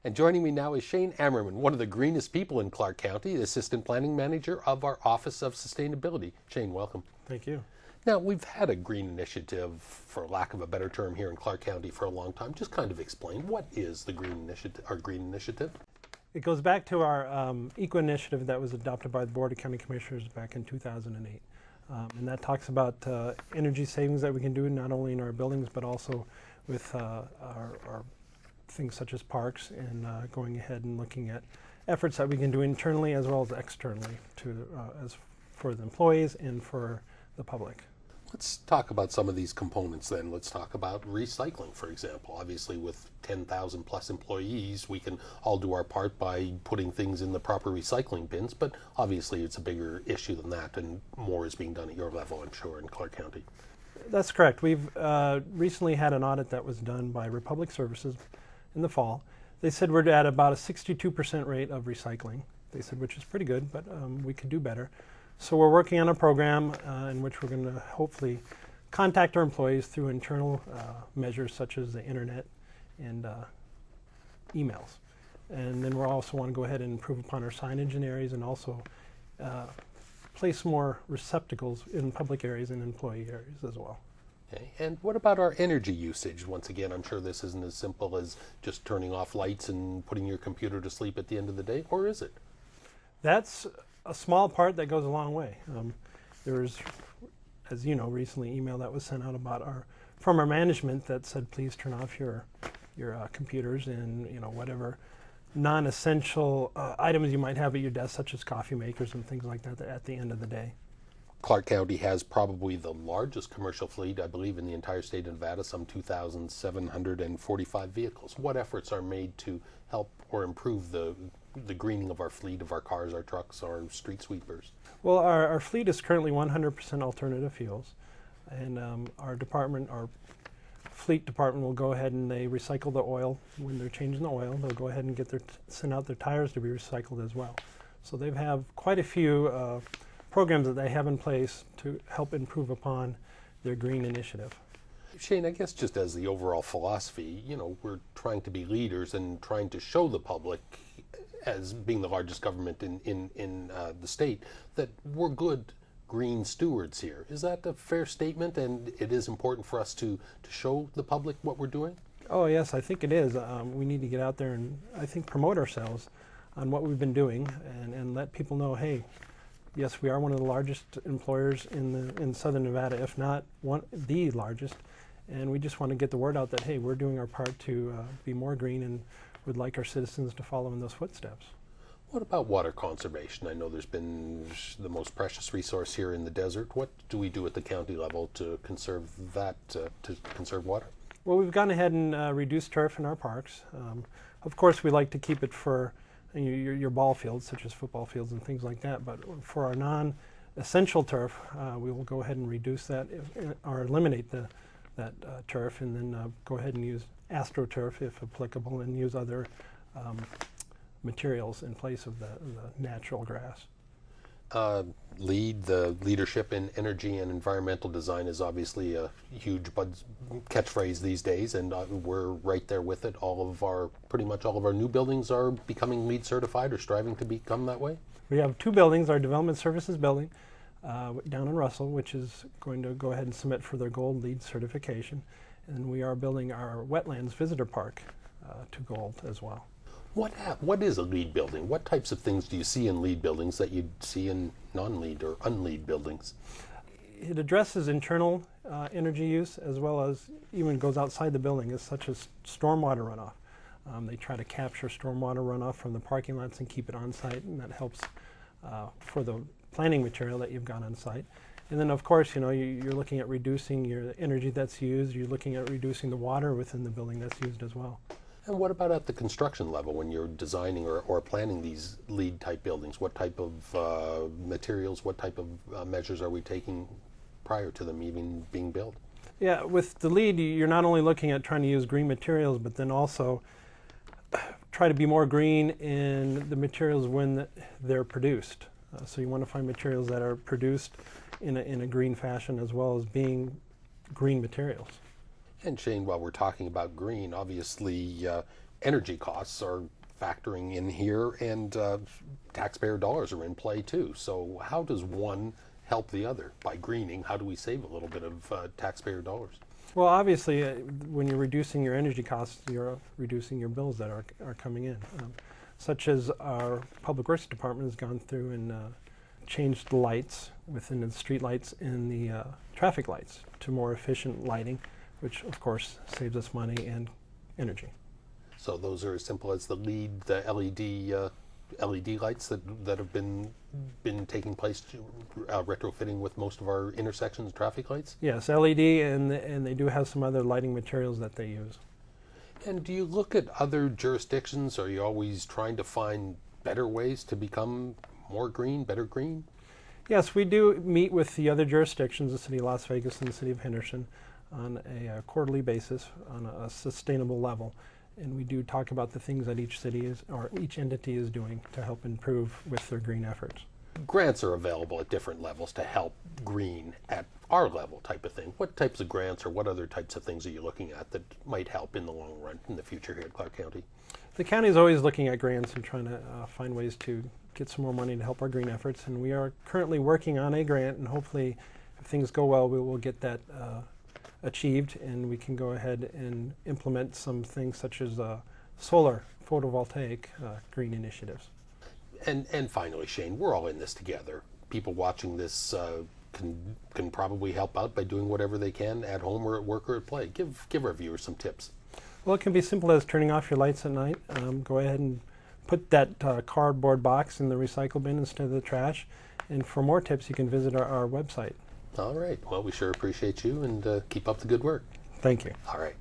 And joining me now is Shane Ammerman, one of the greenest people in Clark County, the Assistant Planning Manager of our Office of Sustainability. Shane, welcome. Thank you. Now, we've had a green initiative, for lack of a better term, here in Clark County for a long time. Just kind of explain, what is the green initiative, our green initiative? It goes back to our eco initiative that was adopted by the Board of County Commissioners back in 2008. And that talks about energy savings that we can do not only in our buildings but also with our things such as parks, and going ahead and looking at efforts that we can do internally as well as externally to as for the employees and for the public. Let's talk about some of these components then. Let's talk about recycling, for example. Obviously, with 10,000 plus employees, we can all do our part by putting things in the proper recycling bins, but obviously it's a bigger issue than that, and more is being done at your level, I'm sure, in Clark County. That's correct. We've recently had an audit that was done by Republic Services in the fall. They said we're at about a 62% rate of recycling. They said, which is pretty good, but we could do better. So we're working on a program in which we're going to hopefully contact our employees through internal measures such as the internet and emails. And then we'll also want to go ahead and improve upon our signage in areas, and also place more receptacles in public areas and employee areas as well. Okay. And what about our energy usage? Once again, I'm sure this isn't as simple as just turning off lights and putting your computer to sleep at the end of the day, or is it? That's a small part that goes a long way. There was, as you know, recently email that was sent out about from our management that said, please turn off your computers and whatever non-essential items you might have at your desk, such as coffee makers and things like that, at the end of the day. Clark County has probably the largest commercial fleet, I believe, in the entire state of Nevada, some 2,745 vehicles. What efforts are made to help or improve the greening of our fleet, of our cars, our trucks, our street sweepers? Well, our fleet is currently 100% alternative fuels, and our fleet department will go ahead and they recycle the oil. When they're changing the oil, they'll go ahead and send out their tires to be recycled as well. So they have quite a few programs that they have in place to help improve upon their green initiative. Shane, I guess just as the overall philosophy, we're trying to be leaders and trying to show the public, as being the largest government in the state, that we're good green stewards here. Is that a fair statement, and it is important for us to show the public what we're doing? Oh yes, I think it is. We need to get out there and I think promote ourselves on what we've been doing, and let people know, hey, yes, we are one of the largest employers in Southern Nevada, if not the largest, and we just want to get the word out that, hey, we're doing our part to be more green and would like our citizens to follow in those footsteps. What about water conservation? I know there's been the most precious resource here in the desert. What do we do at the county level to conserve that, to conserve water? Well, we've gone ahead and reduced turf in our parks. Of course, we like to keep it for your ball fields, such as football fields and things like that, but for our non-essential turf, we will go ahead and reduce that or eliminate that turf, and then go ahead and use AstroTurf if applicable, and use other materials in place of the natural grass. The leadership in energy and environmental design is obviously a huge catchphrase these days, and we're right there with it. Pretty much all of our new buildings are becoming LEED certified or striving to become that way. We have two buildings: our Development Services building down in Russell, which is going to go ahead and submit for their gold LEED certification, and we are building our Wetlands Visitor Park to gold as well. What is a LEED building? What types of things do you see in LEED buildings that you'd see in non-LEED or un-LEED buildings? It addresses internal energy use, as well as even goes outside the building, such as stormwater runoff. They try to capture stormwater runoff from the parking lots and keep it on site, and that helps for the planning material that you've got on site. And then, of course, you're looking at reducing your energy that's used. You're looking at reducing the water within the building that's used as well. And what about at the construction level, when you're designing or planning these LEED-type buildings? What type of materials, what type of measures are we taking prior to them even being built? Yeah, with the LEED, you're not only looking at trying to use green materials, but then also try to be more green in the materials when they're produced. So you want to find materials that are produced in a green fashion, as well as being green materials. And Shane, while we're talking about green, obviously energy costs are factoring in here, and taxpayer dollars are in play too. So how does one help the other? By greening, how do we save a little bit of taxpayer dollars? Well, obviously, when you're reducing your energy costs, you're reducing your bills that are coming in. Such as our Public Works Department has gone through and changed the lights within the street lights and the traffic lights to more efficient lighting, which of course saves us money and energy. So those are as simple as the LED lights that have been taking place, retrofitting with most of our intersections, traffic lights? Yes, LED, and they do have some other lighting materials that they use. And do you look at other jurisdictions? Are you always trying to find better ways to become more green, better green? Yes, we do meet with the other jurisdictions, the City of Las Vegas and the City of Henderson, on a quarterly basis on a sustainable level. And we do talk about the things that each city is, or each entity is doing to help improve with their green efforts. Grants are available at different levels to help green at our level type of thing. What types of grants or what other types of things are you looking at that might help in the long run in the future here at Clark County? The county is always looking at grants and trying to find ways to get some more money to help our green efforts. And we are currently working on a grant, and hopefully if things go well, we will get that achieved, and we can go ahead and implement some things such as solar photovoltaic green initiatives. And finally, Shane, we're all in this together. People watching this can probably help out by doing whatever they can at home or at work or at play. Give our viewers some tips. Well, it can be simple as turning off your lights at night. Go ahead and put that cardboard box in the recycle bin instead of the trash. And for more tips, you can visit our website. All right. Well, we sure appreciate you, and keep up the good work. Thank you. All right.